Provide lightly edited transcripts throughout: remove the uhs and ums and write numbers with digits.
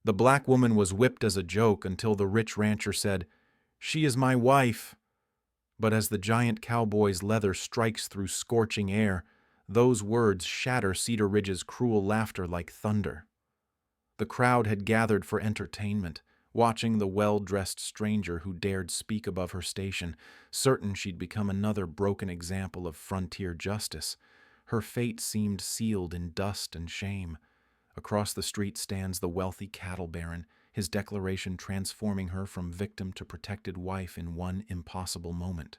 The black woman was whipped as a joke until the rich rancher said, "She is my wife." But as the giant cowboy's leather strikes through scorching air, those words shatter Cedar Ridge's cruel laughter like thunder. The crowd had gathered for entertainment, watching the well-dressed stranger who dared speak above her station, certain she'd become another broken example of frontier justice. Her fate seemed sealed in dust and shame. Across the street stands the wealthy cattle baron, his declaration transforming her from victim to protected wife in one impossible moment.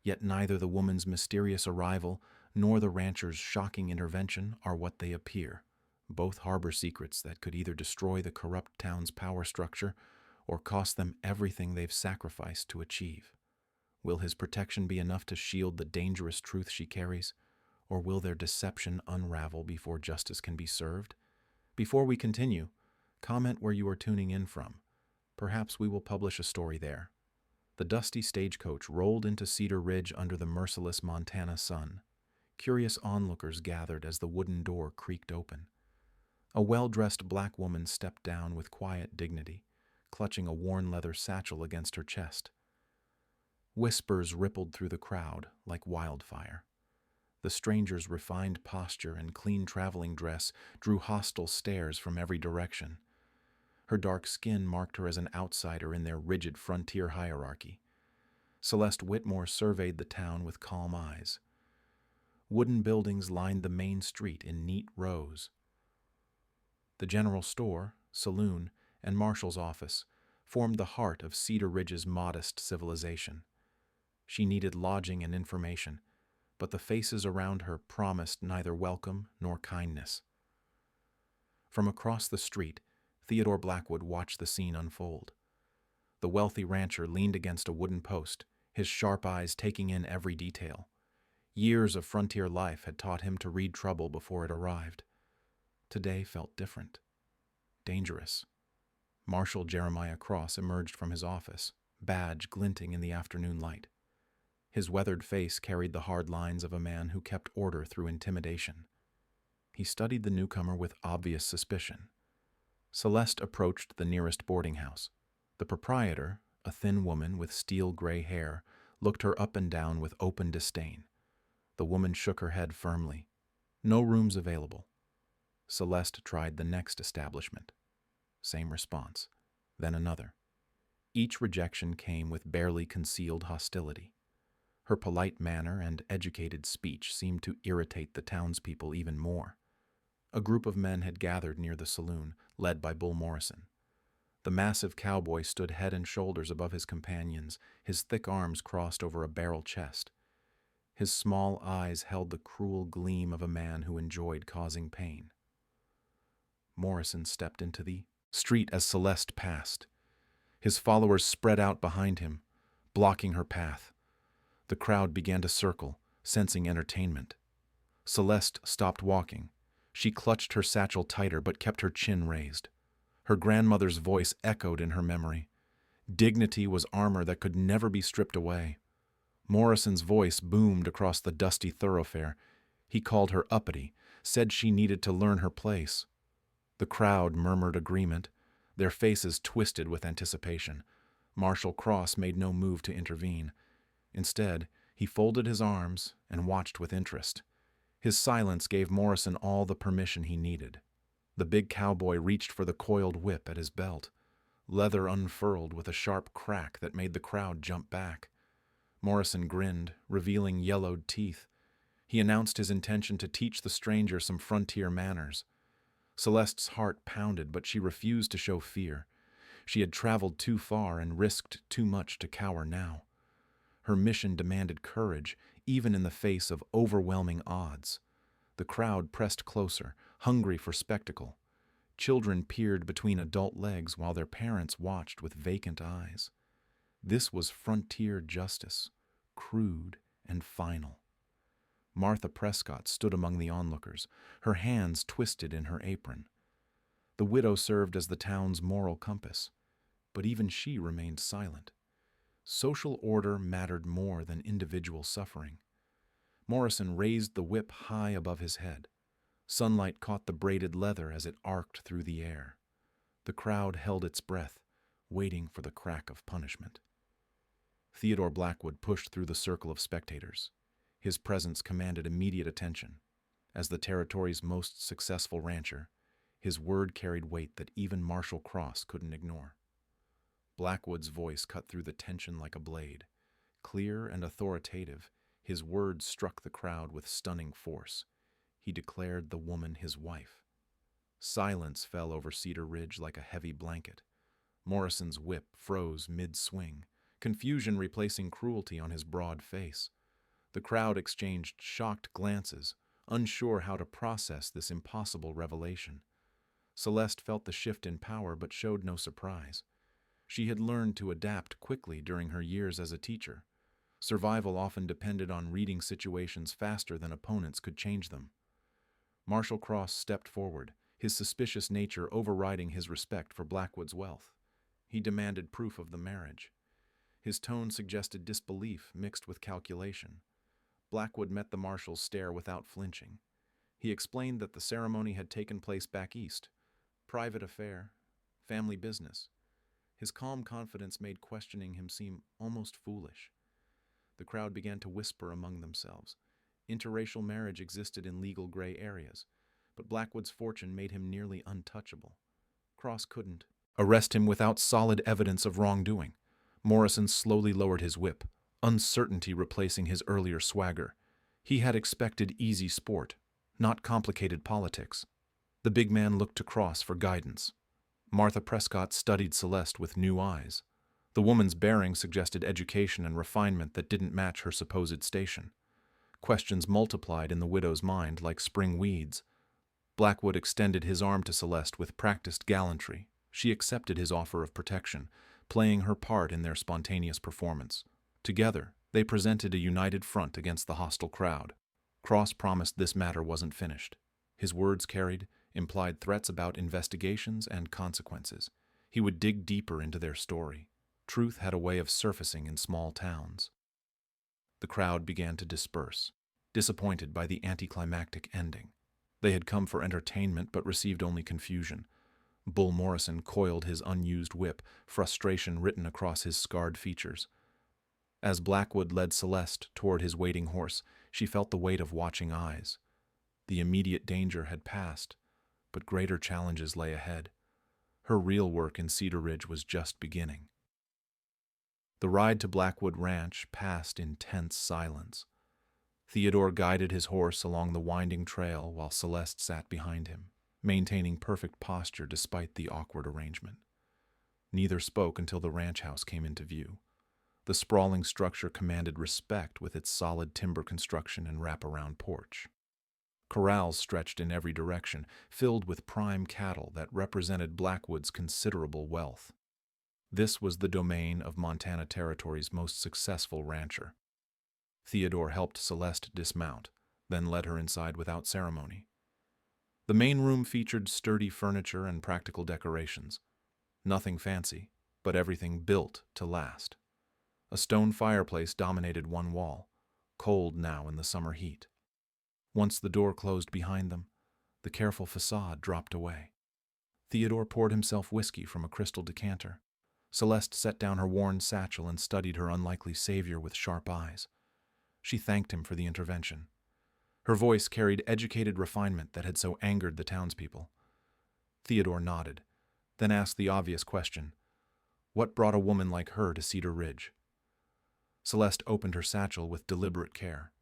Yet neither the woman's mysterious arrival nor the rancher's shocking intervention are what they appear. Both harbor secrets that could either destroy the corrupt town's power structure or cost them everything they've sacrificed to achieve. Will his protection be enough to shield the dangerous truth she carries, or will their deception unravel before justice can be served? Before we continue, comment where you are tuning in from. Perhaps we will publish a story there. The dusty stagecoach rolled into Cedar Ridge under the merciless Montana sun. Curious onlookers gathered as the wooden door creaked open. A well-dressed black woman stepped down with quiet dignity, clutching a worn leather satchel against her chest. Whispers rippled through the crowd like wildfire. The stranger's refined posture and clean traveling dress drew hostile stares from every direction. Her dark skin marked her as an outsider in their rigid frontier hierarchy. Celeste Whitmore surveyed the town with calm eyes. Wooden buildings lined the main street in neat rows. The general store, saloon, and marshal's office formed the heart of Cedar Ridge's modest civilization. She needed lodging and information, but the faces around her promised neither welcome nor kindness. From across the street, Theodore Blackwood watched the scene unfold. The wealthy rancher leaned against a wooden post, his sharp eyes taking in every detail. Years of frontier life had taught him to read trouble before it arrived. Today felt different. Dangerous. Marshal Jeremiah Cross emerged from his office, badge glinting in the afternoon light. His weathered face carried the hard lines of a man who kept order through intimidation. He studied the newcomer with obvious suspicion. Celeste approached the nearest boarding house. The proprietor, a thin woman with steel-gray hair, looked her up and down with open disdain. The woman shook her head firmly. No rooms available. Celeste tried the next establishment. Same response. Then another. Each rejection came with barely concealed hostility. Her polite manner and educated speech seemed to irritate the townspeople even more. A group of men had gathered near the saloon, led by Bull Morrison. The massive cowboy stood head and shoulders above his companions, his thick arms crossed over a barrel chest. His small eyes held the cruel gleam of a man who enjoyed causing pain. Morrison stepped into the street as Celeste passed. His followers spread out behind him, blocking her path. The crowd began to circle, sensing entertainment. Celeste stopped walking. She clutched her satchel tighter but kept her chin raised. Her grandmother's voice echoed in her memory. Dignity was armor that could never be stripped away. Morrison's voice boomed across the dusty thoroughfare. He called her uppity, said she needed to learn her place. The crowd murmured agreement, their faces twisted with anticipation. Marshal Cross made no move to intervene. Instead, he folded his arms and watched with interest. His silence gave Morrison all the permission he needed. The big cowboy reached for the coiled whip at his belt. Leather unfurled with a sharp crack that made the crowd jump back. Morrison grinned, revealing yellowed teeth. He announced his intention to teach the stranger some frontier manners. Celeste's heart pounded, but she refused to show fear. She had traveled too far and risked too much to cower now. Her mission demanded courage, even in the face of overwhelming odds. The crowd pressed closer, hungry for spectacle. Children peered between adult legs while their parents watched with vacant eyes. This was frontier justice, crude and final. Martha Prescott stood among the onlookers, her hands twisted in her apron. The widow served as the town's moral compass, but even she remained silent. Social order mattered more than individual suffering. Morrison raised the whip high above his head. Sunlight caught the braided leather as it arced through the air. The crowd held its breath, waiting for the crack of punishment. Theodore Blackwood pushed through the circle of spectators. His presence commanded immediate attention. As the territory's most successful rancher, his word carried weight that even Marshall Cross couldn't ignore. Blackwood's voice cut through the tension like a blade. Clear and authoritative, his words struck the crowd with stunning force. He declared the woman his wife. Silence fell over Cedar Ridge like a heavy blanket. Morrison's whip froze mid-swing, confusion replacing cruelty on his broad face. The crowd exchanged shocked glances, unsure how to process this impossible revelation. Celeste felt the shift in power but showed no surprise. She had learned to adapt quickly during her years as a teacher. Survival often depended on reading situations faster than opponents could change them. Marshall Cross stepped forward, his suspicious nature overriding his respect for Blackwood's wealth. He demanded proof of the marriage. His tone suggested disbelief mixed with calculation. Blackwood met the marshal's stare without flinching. He explained that the ceremony had taken place back east. Private affair, family business. His calm confidence made questioning him seem almost foolish. The crowd began to whisper among themselves. Interracial marriage existed in legal gray areas, but Blackwood's fortune made him nearly untouchable. Cross couldn't arrest him without solid evidence of wrongdoing. Morrison slowly lowered his whip, uncertainty replacing his earlier swagger. He had expected easy sport, not complicated politics. The big man looked to Cross for guidance. Martha Prescott studied Celeste with new eyes. The woman's bearing suggested education and refinement that didn't match her supposed station. Questions multiplied in the widow's mind like spring weeds. Blackwood extended his arm to Celeste with practiced gallantry. She accepted his offer of protection, playing her part in their spontaneous performance. Together, they presented a united front against the hostile crowd. Cross promised this matter wasn't finished. His words carried implied threats about investigations and consequences. He would dig deeper into their story. Truth had a way of surfacing in small towns. The crowd began to disperse, disappointed by the anticlimactic ending. They had come for entertainment but received only confusion. Bull Morrison coiled his unused whip, frustration written across his scarred features. As Blackwood led Celeste toward his waiting horse, she felt the weight of watching eyes. The immediate danger had passed, but greater challenges lay ahead. Her real work in Cedar Ridge was just beginning. The ride to Blackwood Ranch passed in tense silence. Theodore guided his horse along the winding trail while Celeste sat behind him, maintaining perfect posture despite the awkward arrangement. Neither spoke until the ranch house came into view. The sprawling structure commanded respect with its solid timber construction and wraparound porch. Corrals stretched in every direction, filled with prime cattle that represented Blackwood's considerable wealth. This was the domain of Montana Territory's most successful rancher. Theodore helped Celeste dismount, then led her inside without ceremony. The main room featured sturdy furniture and practical decorations. Nothing fancy, but everything built to last. A stone fireplace dominated one wall, cold now in the summer heat. Once the door closed behind them, the careful facade dropped away. Theodore poured himself whiskey from a crystal decanter. Celeste set down her worn satchel and studied her unlikely savior with sharp eyes. She thanked him for the intervention. Her voice carried educated refinement that had so angered the townspeople. Theodore nodded, then asked the obvious question: what brought a woman like her to Cedar Ridge? Celeste opened her satchel with deliberate care.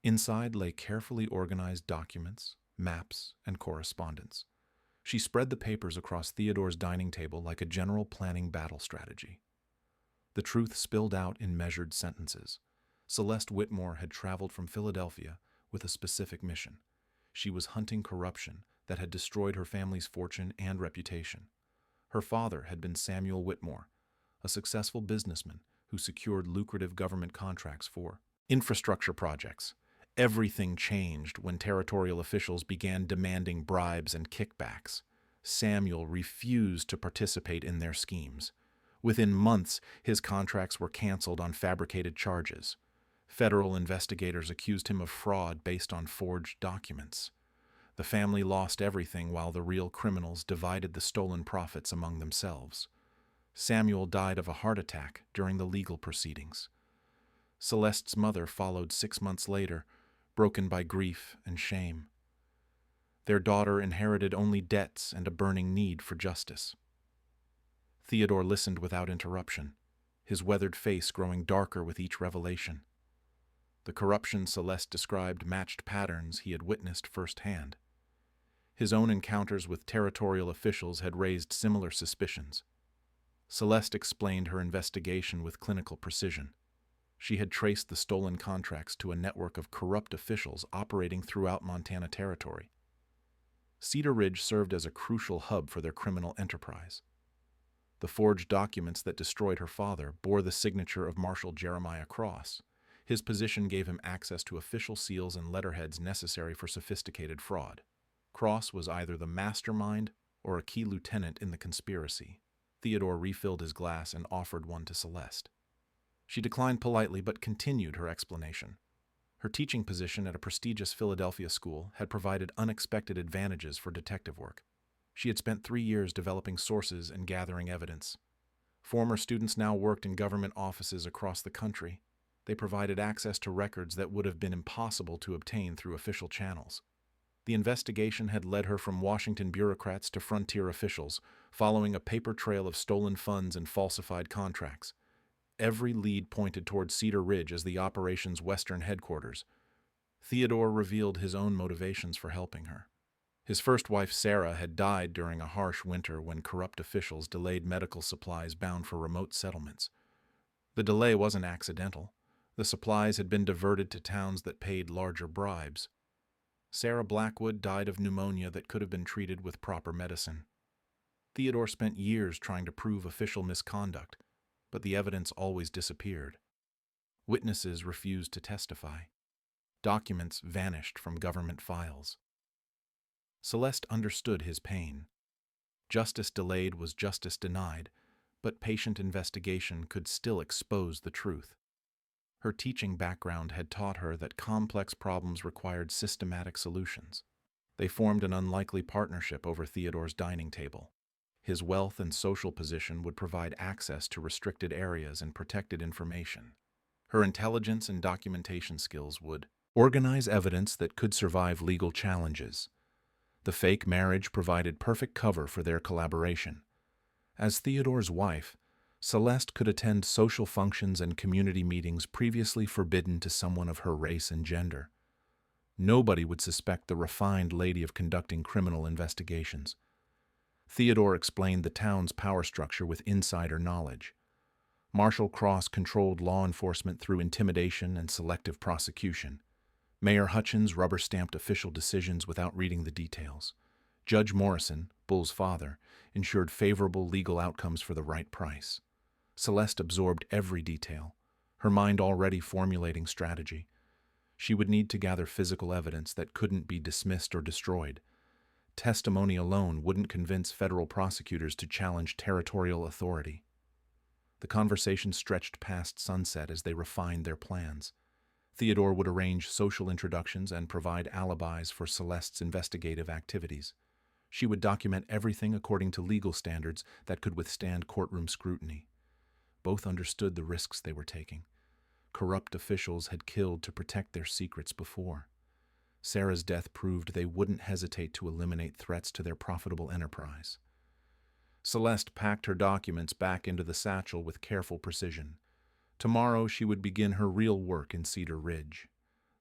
Inside lay carefully organized documents, maps, and correspondence. She spread the papers across Theodore's dining table like a general planning battle strategy. The truth spilled out in measured sentences. Celeste Whitmore had traveled from Philadelphia with a specific mission. She was hunting corruption that had destroyed her family's fortune and reputation. Her father had been Samuel Whitmore, a successful businessman who secured lucrative government contracts for infrastructure projects. Everything changed when territorial officials began demanding bribes and kickbacks. Samuel refused to participate in their schemes. Within months, his contracts were canceled on fabricated charges. Federal investigators accused him of fraud based on forged documents. The family lost everything while the real criminals divided the stolen profits among themselves. Samuel died of a heart attack during the legal proceedings. Celeste's mother followed 6 months later, broken by grief and shame. Their daughter inherited only debts and a burning need for justice. Theodore listened without interruption, his weathered face growing darker with each revelation. The corruption Celeste described matched patterns he had witnessed firsthand. His own encounters with territorial officials had raised similar suspicions. Celeste explained her investigation with clinical precision. She had traced the stolen contracts to a network of corrupt officials operating throughout Montana Territory. Cedar Ridge served as a crucial hub for their criminal enterprise. The forged documents that destroyed her father bore the signature of Marshal Jeremiah Cross. His position gave him access to official seals and letterheads necessary for sophisticated fraud. Cross was either the mastermind or a key lieutenant in the conspiracy. Theodore refilled his glass and offered one to Celeste. She declined politely but continued her explanation. Her teaching position at a prestigious Philadelphia school had provided unexpected advantages for detective work. She had spent 3 years developing sources and gathering evidence. Former students now worked in government offices across the country. They provided access to records that would have been impossible to obtain through official channels. The investigation had led her from Washington bureaucrats to frontier officials, following a paper trail of stolen funds and falsified contracts. Every lead pointed toward Cedar Ridge as the operation's western headquarters. Theodore revealed his own motivations for helping her. His first wife, Sarah, had died during a harsh winter when corrupt officials delayed medical supplies bound for remote settlements. The delay wasn't accidental. The supplies had been diverted to towns that paid larger bribes. Sarah Blackwood died of pneumonia that could have been treated with proper medicine. Theodore spent years trying to prove official misconduct, but the evidence always disappeared. Witnesses refused to testify. Documents vanished from government files. Celeste understood his pain. Justice delayed was justice denied, but patient investigation could still expose the truth. Her teaching background had taught her that complex problems required systematic solutions. They formed an unlikely partnership over Theodore's dining table. His wealth and social position would provide access to restricted areas and protected information. Her intelligence and documentation skills would organize evidence that could survive legal challenges. The fake marriage provided perfect cover for their collaboration. As Theodore's wife, Celeste could attend social functions and community meetings previously forbidden to someone of her race and gender. Nobody would suspect the refined lady of conducting criminal investigations. Theodore explained the town's power structure with insider knowledge. Marshal Cross controlled law enforcement through intimidation and selective prosecution. Mayor Hutchins rubber-stamped official decisions without reading the details. Judge Morrison, Bull's father, ensured favorable legal outcomes for the right price. Celeste absorbed every detail, her mind already formulating strategy. She would need to gather physical evidence that couldn't be dismissed or destroyed. Testimony alone wouldn't convince federal prosecutors to challenge territorial authority. The conversation stretched past sunset as they refined their plans. Theodore would arrange social introductions and provide alibis for Celeste's investigative activities. She would document everything according to legal standards that could withstand courtroom scrutiny. Both understood the risks they were taking. Corrupt officials had killed to protect their secrets before. Sarah's death proved they wouldn't hesitate to eliminate threats to their profitable enterprise. Celeste packed her documents back into the satchel with careful precision. Tomorrow she would begin her real work in Cedar Ridge.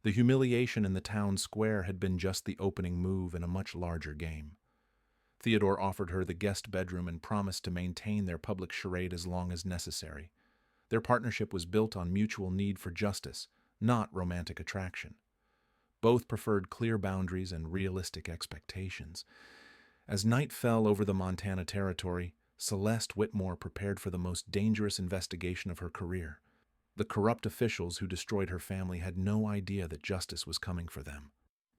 The humiliation in the town square had been just the opening move in a much larger game. Theodore offered her the guest bedroom and promised to maintain their public charade as long as necessary. Their partnership was built on mutual need for justice, not romantic attraction. Both preferred clear boundaries and realistic expectations. As night fell over the Montana Territory, Celeste Whitmore prepared for the most dangerous investigation of her career. The corrupt officials who destroyed her family had no idea that justice was coming for them.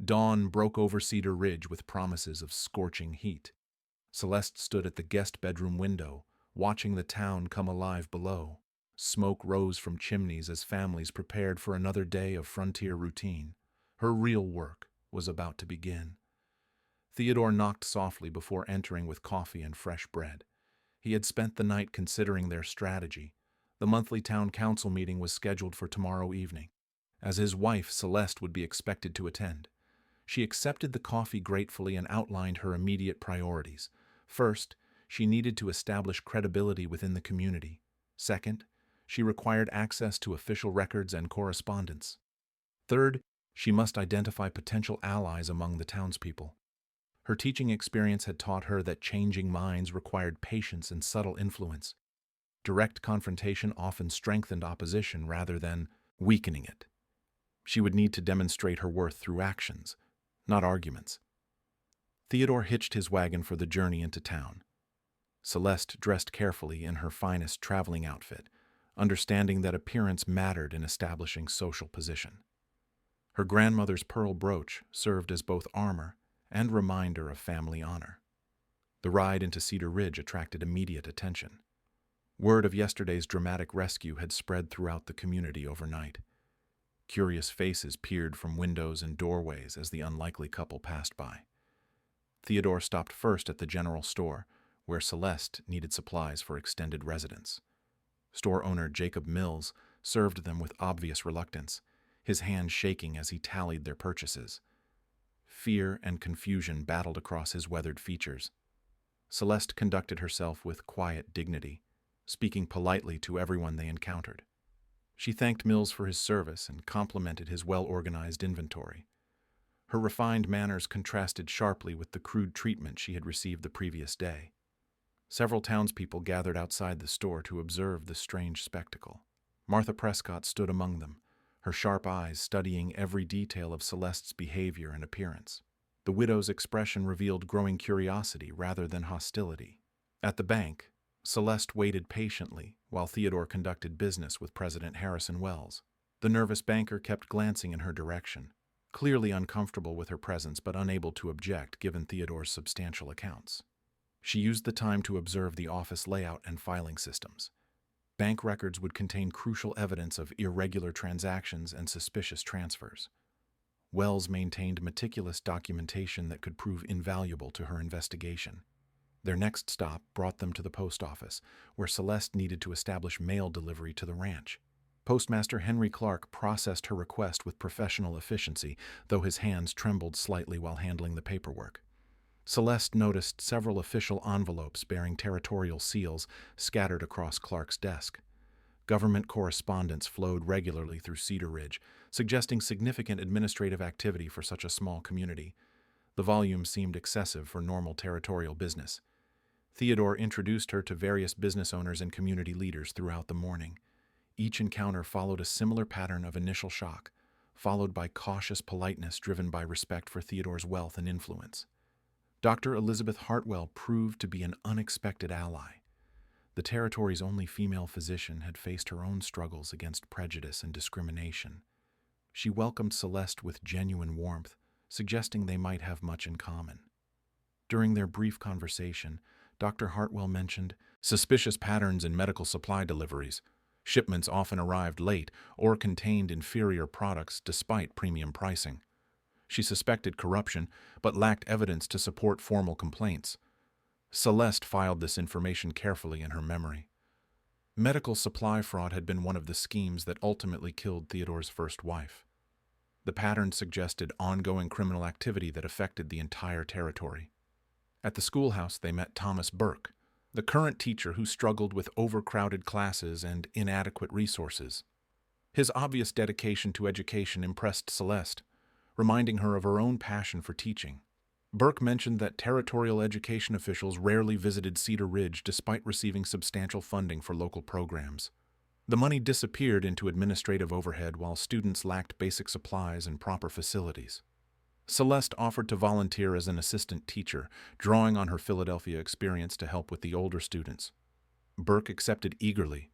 Dawn broke over Cedar Ridge with promises of scorching heat. Celeste stood at the guest bedroom window, watching the town come alive below. Smoke rose from chimneys as families prepared for another day of frontier routine. Her real work was about to begin. Theodore knocked softly before entering with coffee and fresh bread. He had spent the night considering their strategy. The monthly town council meeting was scheduled for tomorrow evening, as his wife, Celeste, would be expected to attend. She accepted the coffee gratefully and outlined her immediate priorities. First, she needed to establish credibility within the community. Second, she required access to official records and correspondence. Third, she must identify potential allies among the townspeople. Her teaching experience had taught her that changing minds required patience and subtle influence. Direct confrontation often strengthened opposition rather than weakening it. She would need to demonstrate her worth through actions, not arguments. Theodore hitched his wagon for the journey into town. Celeste dressed carefully in her finest traveling outfit, understanding that appearance mattered in establishing social position. Her grandmother's pearl brooch served as both armor and reminder of family honor. The ride into Cedar Ridge attracted immediate attention. Word of yesterday's dramatic rescue had spread throughout the community overnight. Curious faces peered from windows and doorways as the unlikely couple passed by. Theodore stopped first at the general store, where Celeste needed supplies for extended residence. Store owner Jacob Mills served them with obvious reluctance, his hand shaking as he tallied their purchases. Fear and confusion battled across his weathered features. Celeste conducted herself with quiet dignity, speaking politely to everyone they encountered. She thanked Mills for his service and complimented his well-organized inventory. Her refined manners contrasted sharply with the crude treatment she had received the previous day. Several townspeople gathered outside the store to observe the strange spectacle. Martha Prescott stood among them, her sharp eyes studying every detail of Celeste's behavior and appearance. The widow's expression revealed growing curiosity rather than hostility. At the bank, Celeste waited patiently while Theodore conducted business with President Harrison Wells. The nervous banker kept glancing in her direction, clearly uncomfortable with her presence but unable to object given Theodore's substantial accounts. She used the time to observe the office layout and filing systems. Bank records would contain crucial evidence of irregular transactions and suspicious transfers. Wells maintained meticulous documentation that could prove invaluable to her investigation. Their next stop brought them to the post office, where Celeste needed to establish mail delivery to the ranch. Postmaster Henry Clark processed her request with professional efficiency, though his hands trembled slightly while handling the paperwork. Celeste noticed several official envelopes bearing territorial seals scattered across Clark's desk. Government correspondence flowed regularly through Cedar Ridge, suggesting significant administrative activity for such a small community. The volume seemed excessive for normal territorial business. Theodore introduced her to various business owners and community leaders throughout the morning. Each encounter followed a similar pattern of initial shock, followed by cautious politeness driven by respect for Theodore's wealth and influence. Dr. Elizabeth Hartwell proved to be an unexpected ally. The territory's only female physician had faced her own struggles against prejudice and discrimination. She welcomed Celeste with genuine warmth, suggesting they might have much in common. During their brief conversation, Dr. Hartwell mentioned suspicious patterns in medical supply deliveries. Shipments often arrived late or contained inferior products despite premium pricing. She suspected corruption, but lacked evidence to support formal complaints. Celeste filed this information carefully in her memory. Medical supply fraud had been one of the schemes that ultimately killed Theodore's first wife. The pattern suggested ongoing criminal activity that affected the entire territory. At the schoolhouse, they met Thomas Burke, the current teacher who struggled with overcrowded classes and inadequate resources. His obvious dedication to education impressed Celeste, reminding her of her own passion for teaching. Burke mentioned that territorial education officials rarely visited Cedar Ridge despite receiving substantial funding for local programs. The money disappeared into administrative overhead while students lacked basic supplies and proper facilities. Celeste offered to volunteer as an assistant teacher, drawing on her Philadelphia experience to help with the older students. Burke accepted eagerly,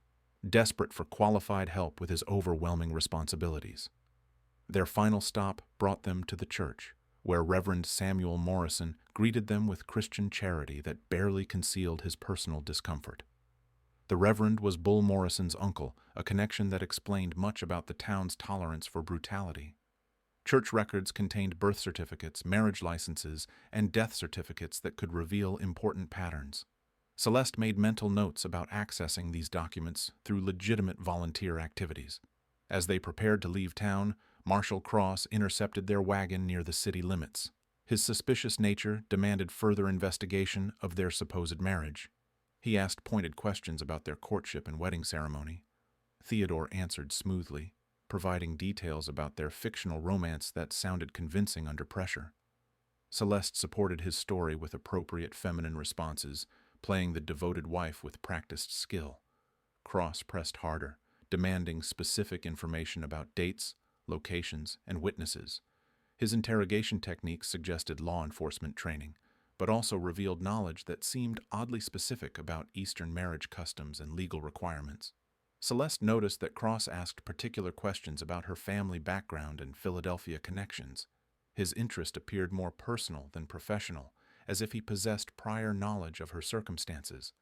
desperate for qualified help with his overwhelming responsibilities. Their final stop brought them to the church, where Reverend Samuel Morrison greeted them with Christian charity that barely concealed his personal discomfort. The Reverend was Bull Morrison's uncle, a connection that explained much about the town's tolerance for brutality. Church records contained birth certificates, marriage licenses, and death certificates that could reveal important patterns. Celeste made mental notes about accessing these documents through legitimate volunteer activities. As they prepared to leave town, Marshal Cross intercepted their wagon near the city limits. His suspicious nature demanded further investigation of their supposed marriage. He asked pointed questions about their courtship and wedding ceremony. Theodore answered smoothly, providing details about their fictional romance that sounded convincing under pressure. Celeste supported his story with appropriate feminine responses, playing the devoted wife with practiced skill. Cross pressed harder, demanding specific information about dates, locations, and witnesses. His interrogation techniques suggested law enforcement training, but also revealed knowledge that seemed oddly specific about Eastern marriage customs and legal requirements. Celeste noticed that Cross asked particular questions about her family background and Philadelphia connections. His interest appeared more personal than professional, as if he possessed prior knowledge of her circumstances.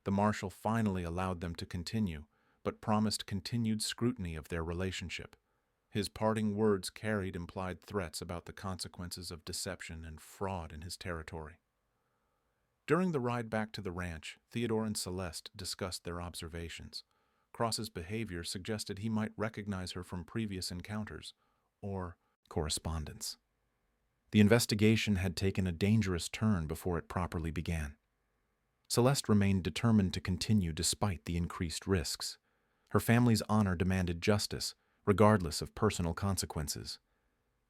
The marshal finally allowed them to continue, but promised continued scrutiny of their relationship. His parting words carried implied threats about the consequences of deception and fraud in his territory. During the ride back to the ranch, Theodore and Celeste discussed their observations. Cross's behavior suggested he might recognize her from previous encounters or correspondence. The investigation had taken a dangerous turn before it properly began. Celeste remained determined to continue despite the increased risks. Her family's honor demanded justice, regardless of personal consequences.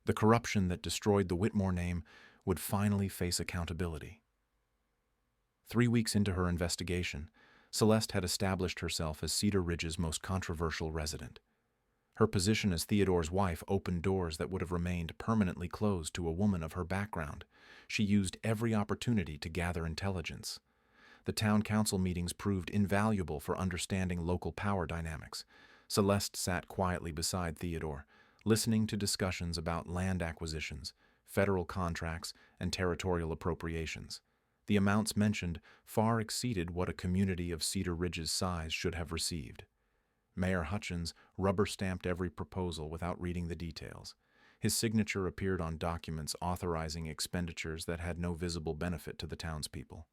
The corruption that destroyed the Whitmore name would finally face accountability. 3 weeks into her investigation, Celeste had established herself as Cedar Ridge's most controversial resident. Her position as Theodore's wife opened doors that would have remained permanently closed to a woman of her background. She used every opportunity to gather intelligence. The town council meetings proved invaluable for understanding local power dynamics. Celeste sat quietly beside Theodore, listening to discussions about land acquisitions, federal contracts, and territorial appropriations. The amounts mentioned far exceeded what a community of Cedar Ridge's size should have received. Mayor Hutchins rubber-stamped every proposal without reading the details. His signature appeared on documents authorizing expenditures that had no visible benefit to the townspeople.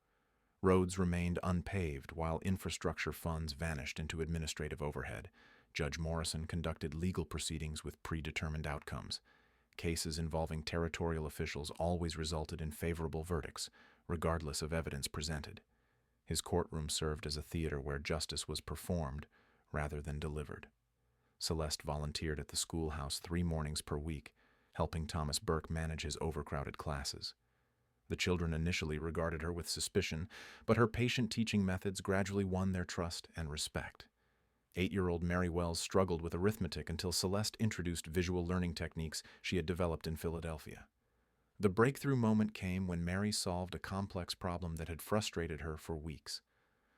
Roads remained unpaved while infrastructure funds vanished into administrative overhead. Judge Morrison conducted legal proceedings with predetermined outcomes. Cases involving territorial officials always resulted in favorable verdicts, regardless of evidence presented. His courtroom served as a theater where justice was performed rather than delivered. Celeste volunteered at the schoolhouse 3 mornings per week, helping Thomas Burke manage his overcrowded classes. The children initially regarded her with suspicion, but her patient teaching methods gradually won their trust and respect. 8-year-old Mary Wells struggled with arithmetic until Celeste introduced visual learning techniques she had developed in Philadelphia. The breakthrough moment came when Mary solved a complex problem that had frustrated her for weeks.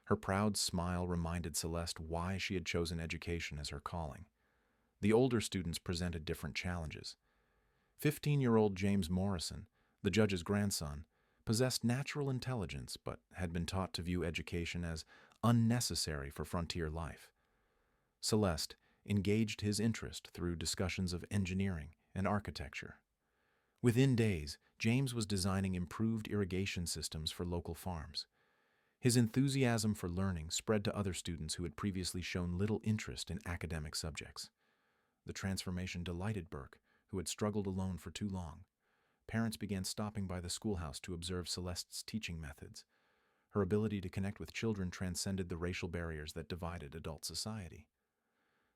Her proud smile reminded Celeste why she had chosen education as her calling. The older students presented different challenges. 15-year-old James Morrison, the judge's grandson, possessed natural intelligence but had been taught to view education as unnecessary for frontier life. Celeste engaged his interest through discussions of engineering and architecture. Within days, James was designing improved irrigation systems for local farms. His enthusiasm for learning spread to other students who had previously shown little interest in academic subjects. The transformation delighted Burke, who had struggled alone for too long. Parents began stopping by the schoolhouse to observe Celeste's teaching methods. Her ability to connect with children transcended the racial barriers that divided adult society.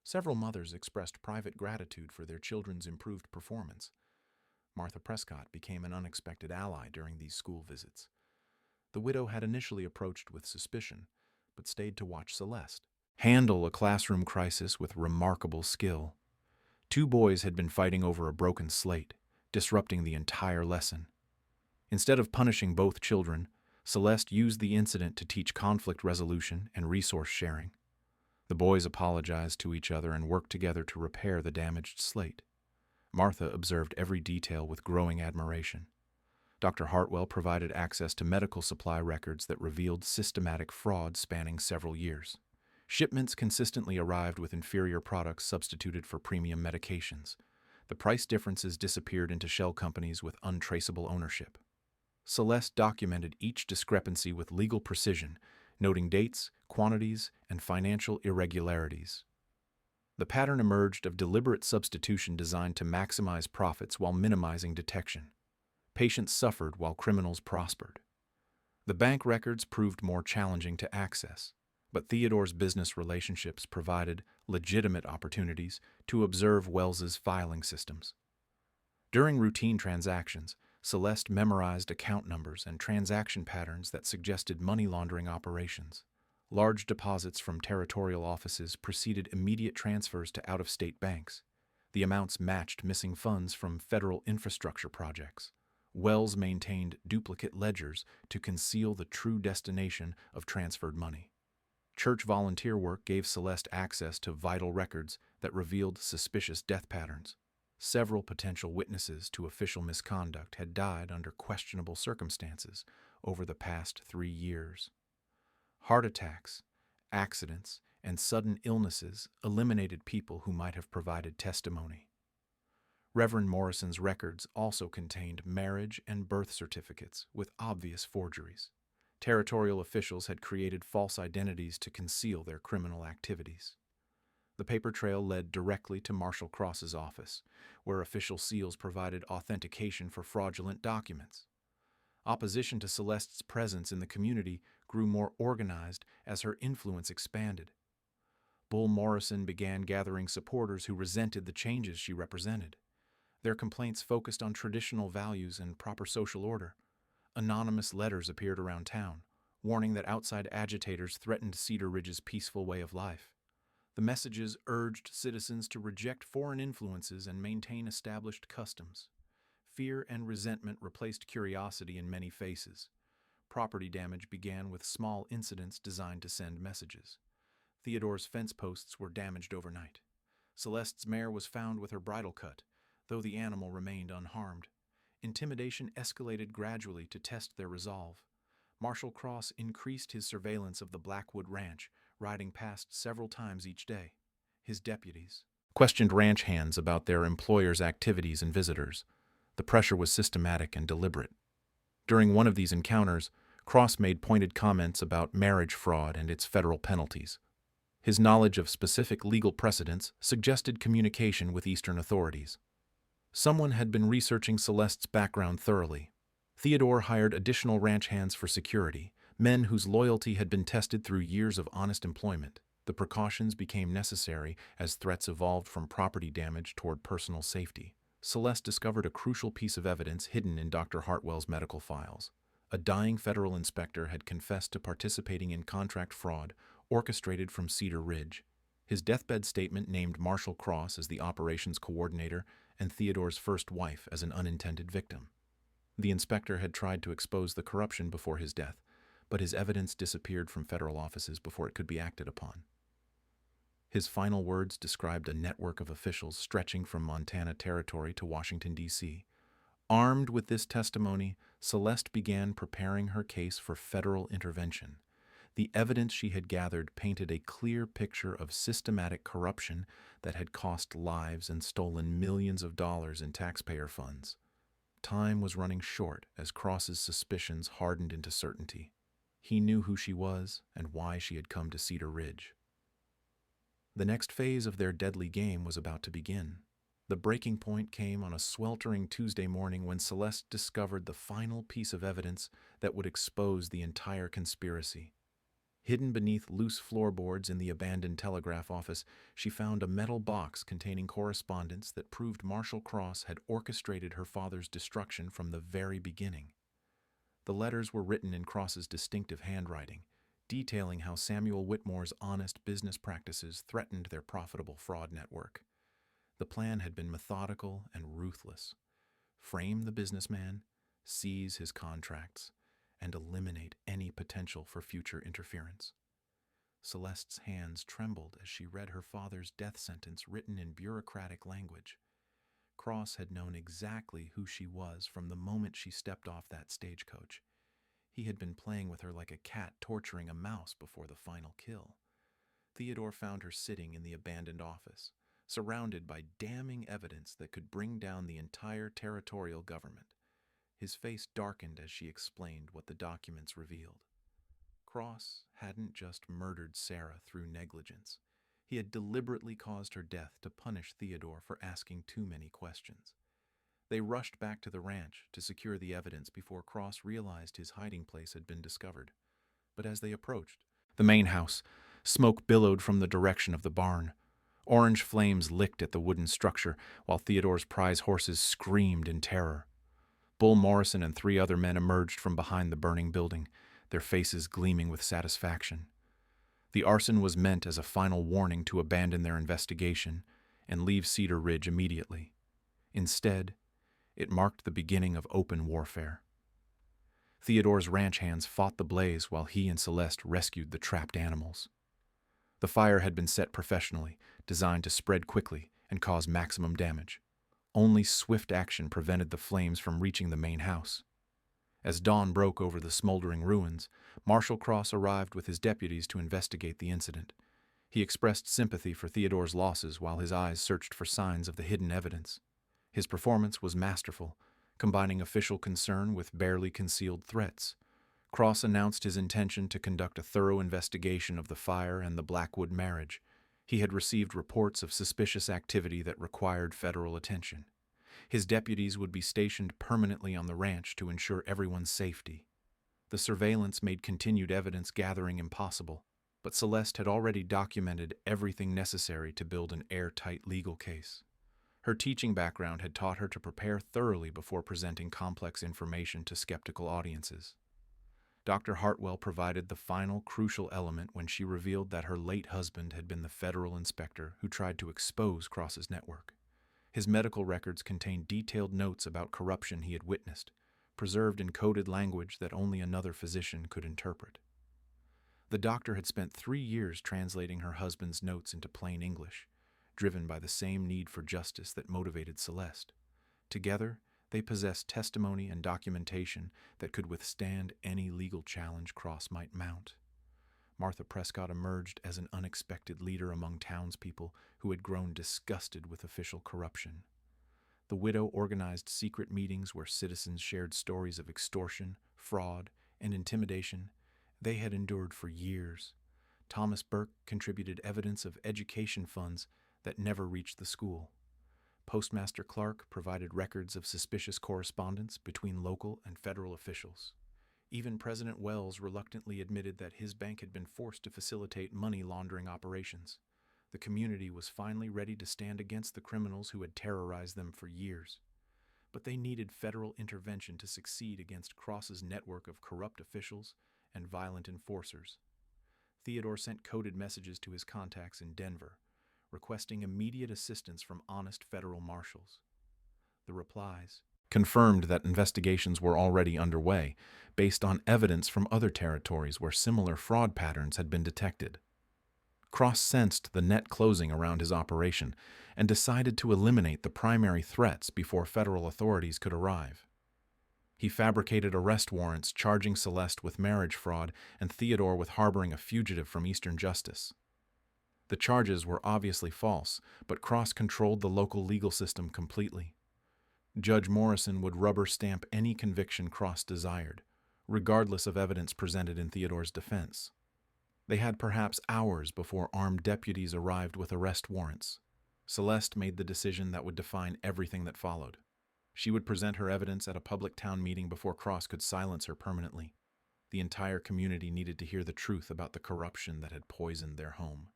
Several mothers expressed private gratitude for their children's improved performance. Martha Prescott became an unexpected ally during these school visits. The widow had initially approached with suspicion, but stayed to watch Celeste handle a classroom crisis with remarkable skill. 2 boys had been fighting over a broken slate, disrupting the entire lesson. Instead of punishing both children, Celeste used the incident to teach conflict resolution and resource sharing. The boys apologized to each other and worked together to repair the damaged slate. Martha observed every detail with growing admiration. Dr. Hartwell provided access to medical supply records that revealed systematic fraud spanning several years. Shipments consistently arrived with inferior products substituted for premium medications. The price differences disappeared into shell companies with untraceable ownership. Celeste documented each discrepancy with legal precision, noting dates, quantities, and financial irregularities. The pattern emerged of deliberate substitution designed to maximize profits while minimizing detection. Patients suffered while criminals prospered. The bank records proved more challenging to access, but Theodore's business relationships provided legitimate opportunities to observe Wells's filing systems. During routine transactions, Celeste memorized account numbers and transaction patterns that suggested money laundering operations. Large deposits from territorial offices preceded immediate transfers to out-of-state banks. The amounts matched missing funds from federal infrastructure projects. Wells maintained duplicate ledgers to conceal the true destination of transferred money. Church volunteer work gave Celeste access to vital records that revealed suspicious death patterns. Several potential witnesses to official misconduct had died under questionable circumstances over the past 3 years. Heart attacks, accidents, and sudden illnesses eliminated people who might have provided testimony. Reverend Morrison's records also contained marriage and birth certificates with obvious forgeries. Territorial officials had created false identities to conceal their criminal activities. The paper trail led directly to Marshall Cross's office, where official seals provided authentication for fraudulent documents. Opposition to Celeste's presence in the community grew more organized as her influence expanded. Bull Morrison began gathering supporters who resented the changes she represented. Their complaints focused on traditional values and proper social order. Anonymous letters appeared around town, warning that outside agitators threatened Cedar Ridge's peaceful way of life. The messages urged citizens to reject foreign influences and maintain established customs. Fear and resentment replaced curiosity in many faces. Property damage began with small incidents designed to send messages. Theodore's fence posts were damaged overnight. Celeste's mare was found with her bridle cut, though the animal remained unharmed. Intimidation escalated gradually to test their resolve. Marshall Cross increased his surveillance of the Blackwood Ranch, riding past several times each day. His deputies questioned ranch hands about their employer's activities and visitors. The pressure was systematic and deliberate. During one of these encounters, Cross made pointed comments about marriage fraud and its federal penalties. His knowledge of specific legal precedents suggested communication with Eastern authorities. Someone had been researching Celeste's background thoroughly. Theodore hired additional ranch hands for security, men whose loyalty had been tested through years of honest employment. The precautions became necessary as threats evolved from property damage toward personal safety. Celeste discovered a crucial piece of evidence hidden in Dr. Hartwell's medical files. A dying federal inspector had confessed to participating in contract fraud orchestrated from Cedar Ridge. His deathbed statement named Marshall Cross as the operations coordinator and Theodore's first wife as an unintended victim. The inspector had tried to expose the corruption before his death, but his evidence disappeared from federal offices before it could be acted upon. His final words described a network of officials stretching from Montana Territory to Washington, D.C. Armed with this testimony, Celeste began preparing her case for federal intervention. The evidence she had gathered painted a clear picture of systematic corruption that had cost lives and stolen millions of dollars in taxpayer funds. Time was running short as Cross's suspicions hardened into certainty. He knew who she was and why she had come to Cedar Ridge. The next phase of their deadly game was about to begin. The breaking point came on a sweltering Tuesday morning when Celeste discovered the final piece of evidence that would expose the entire conspiracy. Hidden beneath loose floorboards in the abandoned telegraph office, she found a metal box containing correspondence that proved Marshall Cross had orchestrated her father's destruction from the very beginning. The letters were written in Cross's distinctive handwriting, detailing how Samuel Whitmore's honest business practices threatened their profitable fraud network. The plan had been methodical and ruthless. Frame the businessman, seize his contracts, and eliminate any potential for future interference. Celeste's hands trembled as she read her father's death sentence written in bureaucratic language. Cross had known exactly who she was from the moment she stepped off that stagecoach. He had been playing with her like a cat torturing a mouse before the final kill. Theodore found her sitting in the abandoned office, surrounded by damning evidence that could bring down the entire territorial government. His face darkened as she explained what the documents revealed. Cross hadn't just murdered Sarah through negligence. He had deliberately caused her death to punish Theodore for asking too many questions. They rushed back to the ranch to secure the evidence before Cross realized his hiding place had been discovered. But as they approached the main house, smoke billowed from the direction of the barn. Orange flames licked at the wooden structure, while Theodore's prize horses screamed in terror. Bull Morrison and 3 other men emerged from behind the burning building, their faces gleaming with satisfaction. The arson was meant as a final warning to abandon their investigation and leave Cedar Ridge immediately. Instead, it marked the beginning of open warfare. Theodore's ranch hands fought the blaze while he and Celeste rescued the trapped animals. The fire had been set professionally, designed to spread quickly and cause maximum damage. Only swift action prevented the flames from reaching the main house. As dawn broke over the smoldering ruins, Marshal Cross arrived with his deputies to investigate the incident. He expressed sympathy for Theodore's losses while his eyes searched for signs of the hidden evidence. His performance was masterful, combining official concern with barely concealed threats. Cross announced his intention to conduct a thorough investigation of the fire and the Blackwood marriage. He had received reports of suspicious activity that required federal attention. His deputies would be stationed permanently on the ranch to ensure everyone's safety. The surveillance made continued evidence gathering impossible, but Celeste had already documented everything necessary to build an airtight legal case. Her teaching background had taught her to prepare thoroughly before presenting complex information to skeptical audiences. Dr. Hartwell provided the final crucial element when she revealed that her late husband had been the federal inspector who tried to expose Cross's network. His medical records contained detailed notes about corruption he had witnessed, preserved in coded language that only another physician could interpret. The doctor had spent 3 years translating her husband's notes into plain English, driven by the same need for justice that motivated Celeste. Together, they possessed testimony and documentation that could withstand any legal challenge Cross might mount. Martha Prescott emerged as an unexpected leader among townspeople who had grown disgusted with official corruption. The widow organized secret meetings where citizens shared stories of extortion, fraud, and intimidation they had endured for years. Thomas Burke contributed evidence of education funds that never reached the school. Postmaster Clark provided records of suspicious correspondence between local and federal officials. Even President Wells reluctantly admitted that his bank had been forced to facilitate money laundering operations. The community was finally ready to stand against the criminals who had terrorized them for years. But they needed federal intervention to succeed against Cross's network of corrupt officials and violent enforcers. Theodore sent coded messages to his contacts in Denver, requesting immediate assistance from honest federal marshals. The replies confirmed that investigations were already underway, based on evidence from other territories where similar fraud patterns had been detected. Cross sensed the net closing around his operation and decided to eliminate the primary threats before federal authorities could arrive. He fabricated arrest warrants charging Celeste with marriage fraud and Theodore with harboring a fugitive from Eastern justice. The charges were obviously false, but Cross controlled the local legal system completely. Judge Morrison would rubber stamp any conviction Cross desired, regardless of evidence presented in Theodore's defense. They had perhaps hours before armed deputies arrived with arrest warrants. Celeste made the decision that would define everything that followed. She would present her evidence at a public town meeting before Cross could silence her permanently. The entire community needed to hear the truth about the corruption that had poisoned their home.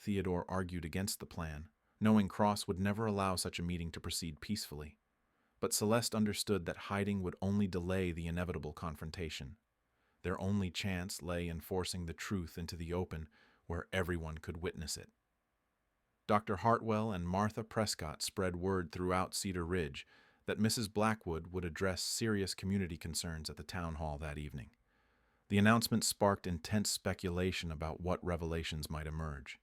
Theodore argued against the plan, knowing Cross would never allow such a meeting to proceed peacefully. But Celeste understood that hiding would only delay the inevitable confrontation. Their only chance lay in forcing the truth into the open where everyone could witness it. Dr. Hartwell and Martha Prescott spread word throughout Cedar Ridge that Mrs. Blackwood would address serious community concerns at the town hall that evening. The announcement sparked intense speculation about what revelations might emerge.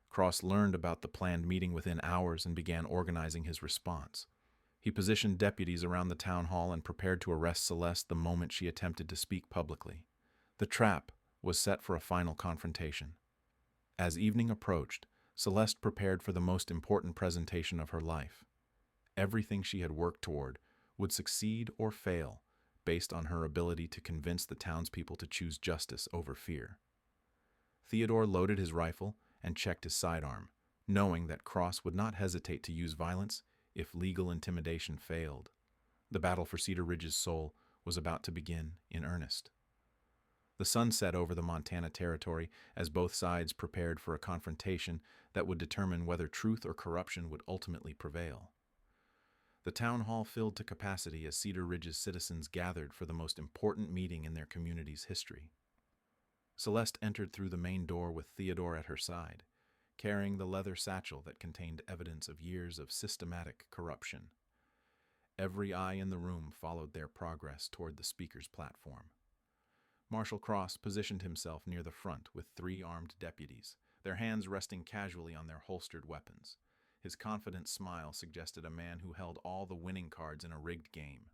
Cross learned about the planned meeting within hours and began organizing his response. He positioned deputies around the town hall and prepared to arrest Celeste the moment she attempted to speak publicly. The trap was set for a final confrontation. As evening approached, Celeste prepared for the most important presentation of her life. Everything she had worked toward would succeed or fail based on her ability to convince the townspeople to choose justice over fear. Theodore loaded his rifle and checked his sidearm, knowing that Cross would not hesitate to use violence if legal intimidation failed. The battle for Cedar Ridge's soul was about to begin in earnest. The sun set over the Montana Territory as both sides prepared for a confrontation that would determine whether truth or corruption would ultimately prevail. The town hall filled to capacity as Cedar Ridge's citizens gathered for the most important meeting in their community's history. Celeste entered through the main door with Theodore at her side, carrying the leather satchel that contained evidence of years of systematic corruption. Every eye in the room followed their progress toward the speaker's platform. Marshal Cross positioned himself near the front with 3 armed deputies, their hands resting casually on their holstered weapons. His confident smile suggested a man who held all the winning cards in a rigged game.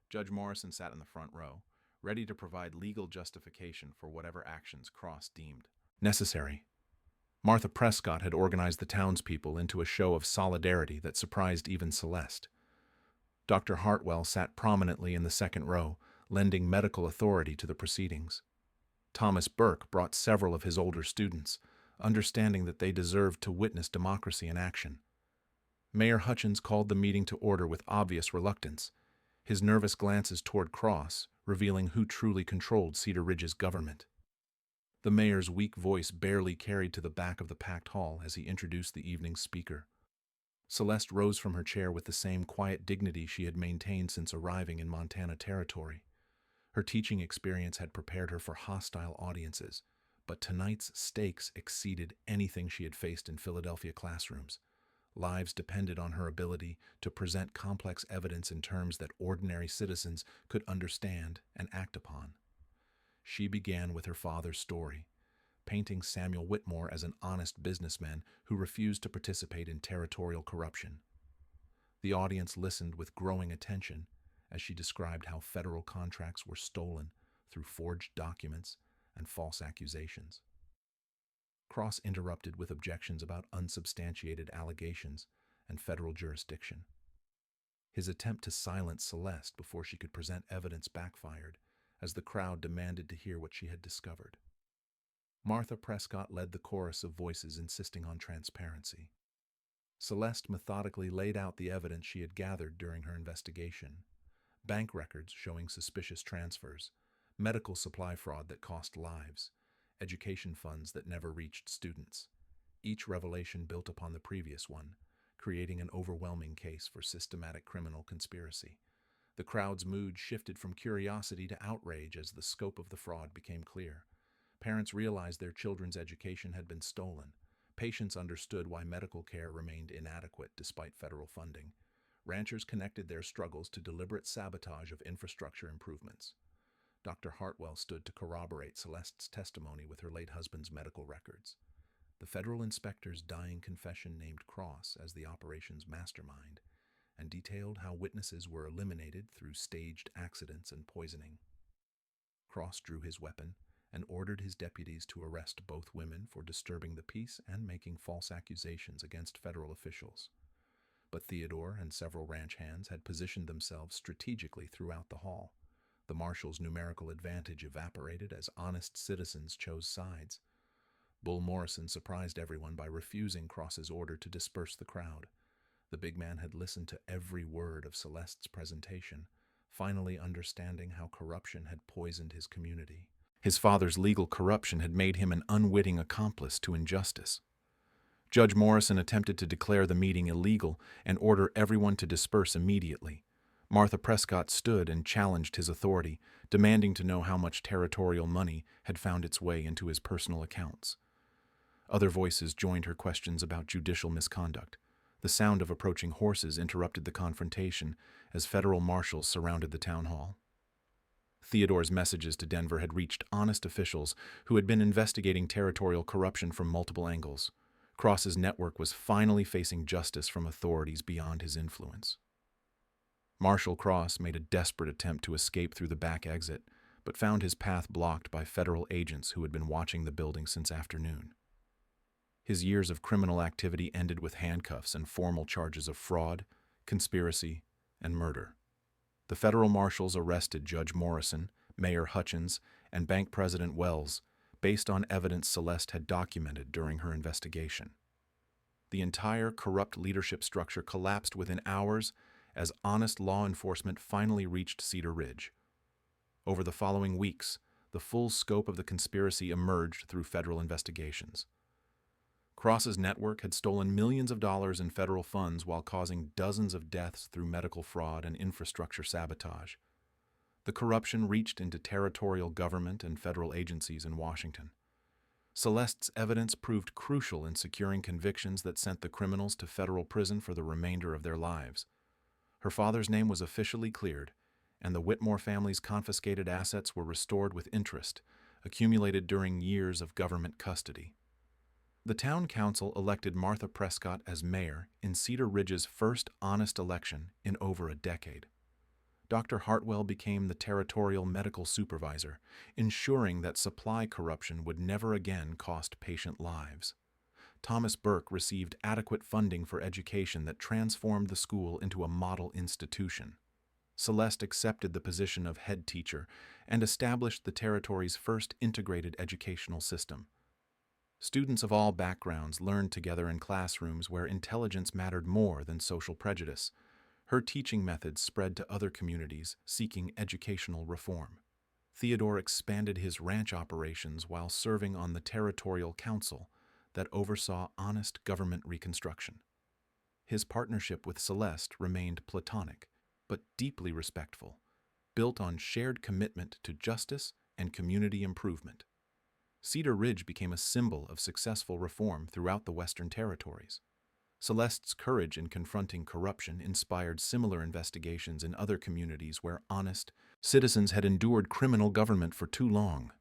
Judge Morrison sat in the front row, ready to provide legal justification for whatever actions Cross deemed necessary. Martha Prescott had organized the townspeople into a show of solidarity that surprised even Celeste. Dr. Hartwell sat prominently in the second row, lending medical authority to the proceedings. Thomas Burke brought several of his older students, understanding that they deserved to witness democracy in action. Mayor Hutchins called the meeting to order with obvious reluctance, his nervous glances toward Cross revealing who truly controlled Cedar Ridge's government. The mayor's weak voice barely carried to the back of the packed hall as he introduced the evening's speaker. Celeste rose from her chair with the same quiet dignity she had maintained since arriving in Montana Territory. Her teaching experience had prepared her for hostile audiences, but tonight's stakes exceeded anything she had faced in Philadelphia classrooms. Lives depended on her ability to present complex evidence in terms that ordinary citizens could understand and act upon. She began with her father's story, painting Samuel Whitmore as an honest businessman who refused to participate in territorial corruption. The audience listened with growing attention as she described how federal contracts were stolen through forged documents and false accusations. Cross interrupted with objections about unsubstantiated allegations and federal jurisdiction. His attempt to silence Celeste before she could present evidence backfired, as the crowd demanded to hear what she had discovered. Martha Prescott led the chorus of voices insisting on transparency. Celeste methodically laid out the evidence she had gathered during her investigation: bank records showing suspicious transfers, medical supply fraud that cost lives, education funds that never reached students. Each revelation built upon the previous one, creating an overwhelming case for systematic criminal conspiracy. The crowd's mood shifted from curiosity to outrage as the scope of the fraud became clear. Parents realized their children's education had been stolen. Patients understood why medical care remained inadequate despite federal funding. Ranchers connected their struggles to deliberate sabotage of infrastructure improvements. Dr. Hartwell stood to corroborate Celeste's testimony with her late husband's medical records. The federal inspector's dying confession named Cross as the operation's mastermind and detailed how witnesses were eliminated through staged accidents and poisoning. Cross drew his weapon and ordered his deputies to arrest both women for disturbing the peace and making false accusations against federal officials. But Theodore and several ranch hands had positioned themselves strategically throughout the hall. The marshal's numerical advantage evaporated as honest citizens chose sides. Bull Morrison surprised everyone by refusing Cross's order to disperse the crowd. The big man had listened to every word of Celeste's presentation, finally understanding how corruption had poisoned his community. His father's legal corruption had made him an unwitting accomplice to injustice. Judge Morrison attempted to declare the meeting illegal and order everyone to disperse immediately. Martha Prescott stood and challenged his authority, demanding to know how much territorial money had found its way into his personal accounts. Other voices joined her questions about judicial misconduct. The sound of approaching horses interrupted the confrontation as federal marshals surrounded the town hall. Theodore's messages to Denver had reached honest officials who had been investigating territorial corruption from multiple angles. Cross's network was finally facing justice from authorities beyond his influence. Marshal Cross made a desperate attempt to escape through the back exit, but found his path blocked by federal agents who had been watching the building since afternoon. His years of criminal activity ended with handcuffs and formal charges of fraud, conspiracy, and murder. The federal marshals arrested Judge Morrison, Mayor Hutchins, and Bank President Wells based on evidence Celeste had documented during her investigation. The entire corrupt leadership structure collapsed within hours as honest law enforcement finally reached Cedar Ridge. Over the following weeks, the full scope of the conspiracy emerged through federal investigations. Cross's network had stolen millions of dollars in federal funds while causing dozens of deaths through medical fraud and infrastructure sabotage. The corruption reached into territorial government and federal agencies in Washington. Celeste's evidence proved crucial in securing convictions that sent the criminals to federal prison for the remainder of their lives. Her father's name was officially cleared, and the Whitmore family's confiscated assets were restored with interest, accumulated during years of government custody. The town council elected Martha Prescott as mayor in Cedar Ridge's first honest election in over a decade. Dr. Hartwell became the territorial medical supervisor, ensuring that supply corruption would never again cost patient lives. Thomas Burke received adequate funding for education that transformed the school into a model institution. Celeste accepted the position of head teacher and established the territory's first integrated educational system. Students of all backgrounds learned together in classrooms where intelligence mattered more than social prejudice. Her teaching methods spread to other communities seeking educational reform. Theodore expanded his ranch operations while serving on the territorial council that oversaw honest government reconstruction. His partnership with Celeste remained platonic, but deeply respectful, built on shared commitment to justice and community improvement. Cedar Ridge became a symbol of successful reform throughout the Western Territories. Celeste's courage in confronting corruption inspired similar investigations in other communities where honest citizens had endured criminal government for too long.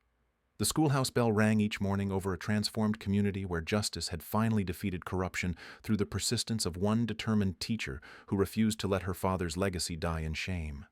The schoolhouse bell rang each morning over a transformed community where justice had finally defeated corruption through the persistence of one determined teacher who refused to let her father's legacy die in shame.